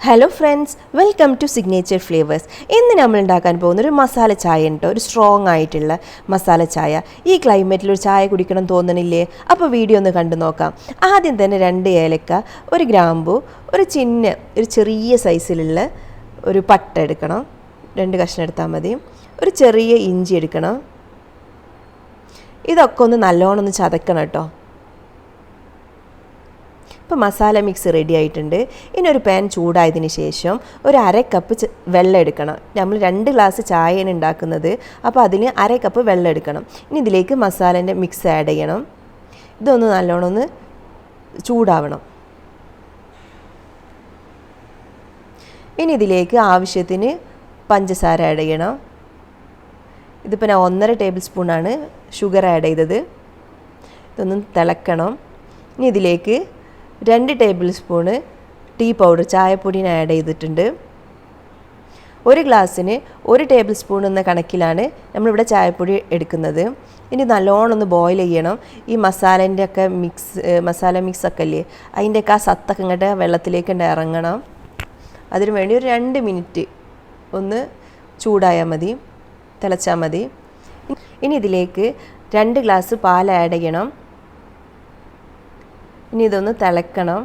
Hello friends, welcome to Signature Flavours. ഇന്ന് നമ്മൾ ഉണ്ടാക്കാൻ പോകുന്ന ഒരു മസാല ചായ ഉണ്ട്, ഒരു സ്ട്രോങ് ആയിട്ടുള്ള മസാല ചായ. ഈ ക്ലൈമറ്റിൽ ഒരു ചായ കുടിക്കണം തോന്നണില്ലേ? അപ്പോൾ വീഡിയോ ഒന്ന് കണ്ടു നോക്കാം. ആദ്യം തന്നെ 2 ഏലക്ക, ഒരു ഗ്രാമ്പു, ഒരു ചെറിയ സൈസിലുള്ള ഒരു പട്ട എടുക്കണം. 2 കഷ്ണം എടുത്താൽ മതി. ഒരു ചെറിയ ഇഞ്ചി എടുക്കണം. ഇതൊക്കെ ഒന്ന് നല്ലോണം ഒന്ന് ചതക്കണം കേട്ടോ. ഇപ്പോൾ മസാല മിക്സ് റെഡി ആയിട്ടുണ്ട്. ഇനി ഒരു പാൻ ചൂടായതിന് ശേഷം ഒരു 1/2 കപ്പ് വെള്ളം എടുക്കണം. നമ്മൾ 2 ഗ്ലാസ് ചായയാണ് ഉണ്ടാക്കുന്നത്, അപ്പോൾ അതിന് 1/2 കപ്പ് വെള്ളം എടുക്കണം. ഇനി ഇതിലേക്ക് മസാലേൻ്റെ മിക്സ് ആഡ് ചെയ്യണം. ഇതൊന്ന് നല്ലോണം ഒന്ന് ചൂടാവണം. ഇനി ഇതിലേക്ക് ആവശ്യത്തിന് പഞ്ചസാര ആഡ് ചെയ്യണം. ഇതിപ്പോൾ ഞാൻ 1.5 ടേബിൾ സ്പൂണാണ് ഷുഗർ ആഡ് ചെയ്തത്. ഇതൊന്ന് തിളക്കണം. ഇനി ഇതിലേക്ക് 2 ടേബിൾ സ്പൂണ് ടീ പൗഡർ, ചായപ്പൊടി ആഡ് ചെയ്തിട്ടുണ്ട്. ഒരു ഗ്ലാസ്സിന് 1 ടേബിൾ സ്പൂൺ എന്ന കണക്കിലാണ് നമ്മളിവിടെ ചായപ്പൊടി എടുക്കുന്നത്. ഇനി നല്ലോണം ഒന്ന് ബോയിൽ ചെയ്യണം. ഈ മസാലേൻ്റെ ഒക്കെ മസാല മിക്സൊക്കെ ഇല്ലേ, അതിൻ്റെയൊക്കെ ആ സത്തൊക്കെ ഇങ്ങോട്ട് വെള്ളത്തിലേക്ക് ഇറങ്ങണം. അതിനു വേണ്ടി ഒരു 2 മിനിറ്റ് ഒന്ന് ചൂടായാൽ മതി, തിളച്ചാൽ മതി. ഇനി ഇതിലേക്ക് 2 ഗ്ലാസ് പാൽ ആഡ് ചെയ്യണം. ഇനി ഇതൊന്ന് തിളക്കണം.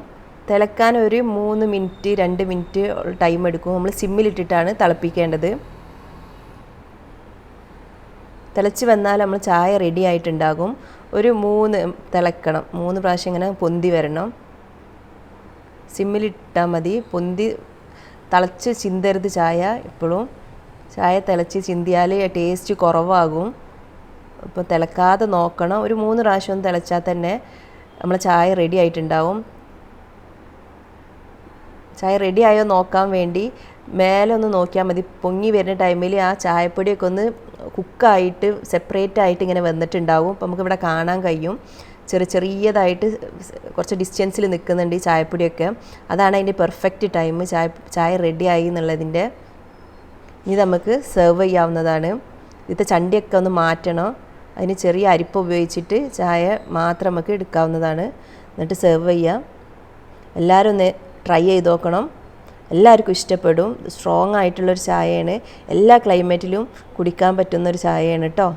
തിളക്കാൻ ഒരു 3 മിനിറ്റ് 2 മിനിറ്റ് ടൈം എടുക്കും. നമ്മൾ സിമ്മിലിട്ടിട്ടാണ് തിളപ്പിക്കേണ്ടത്. തിളച്ച് വന്നാൽ നമ്മൾ ചായ റെഡി ആയിട്ടുണ്ടാകും. ഒരു 3 തിളക്കണം, 3 പ്രാവശ്യം ഇങ്ങനെ പൊന്തി വരണം. സിമ്മിലിട്ടാൽ മതി. തിളച്ച് ചിന്തരുത് ചായ. എപ്പോഴും ചായ തിളച്ച് ചിന്തിയാൽ ടേസ്റ്റ് കുറവാകും. അപ്പോൾ തിളക്കാതെ നോക്കണം. ഒരു 3 പ്രാവശ്യം ഒന്ന് തിളച്ചാൽ തന്നെ നമ്മളെ ചായ റെഡി ആയിട്ടുണ്ടാവും. ചായ റെഡി ആയോ നോക്കാൻ വേണ്ടി മേലെ ഒന്ന് നോക്കിയാൽ മതി. പൊങ്ങി വരുന്ന ടൈമിൽ ആ ചായപ്പൊടിയൊക്കെ ഒന്ന് കുക്കായിട്ട് സെപ്പറേറ്റ് ആയിട്ട് ഇങ്ങനെ വന്നിട്ടുണ്ടാവും. അപ്പോൾ നമുക്കിവിടെ കാണാൻ കഴിയും. ചെറിയതായിട്ട് കുറച്ച് ഡിസ്റ്റൻസിൽ നിൽക്കുന്നുണ്ട് ഈ ചായപ്പൊടിയൊക്കെ. അതാണ് അതിൻ്റെ പെർഫെക്റ്റ് ടൈം, ചായ റെഡി ആയി എന്നുള്ളതിൻ്റെ. ഇനി നമുക്ക് സെർവ് ചെയ്യാവുന്നതാണ്. ഇതിൻ്റെ ചണ്ടിയൊക്കെ ഒന്ന് മാറ്റണം. അതിന് ചെറിയ അരിപ്പ ഉപയോഗിച്ചിട്ട് ചായ മാത്രം നമുക്ക് എടുക്കാവുന്നതാണ്. എന്നിട്ട് സെർവ് ചെയ്യാം. എല്ലാവരും ഒന്ന് ട്രൈ ചെയ്ത് നോക്കണം. എല്ലാവർക്കും ഇഷ്ടപ്പെടും. സ്ട്രോങ് ആയിട്ടുള്ളൊരു ചായയാണ്. എല്ലാ ക്ലൈമറ്റിലും കുടിക്കാൻ പറ്റുന്നൊരു ചായയാണ് കേട്ടോ.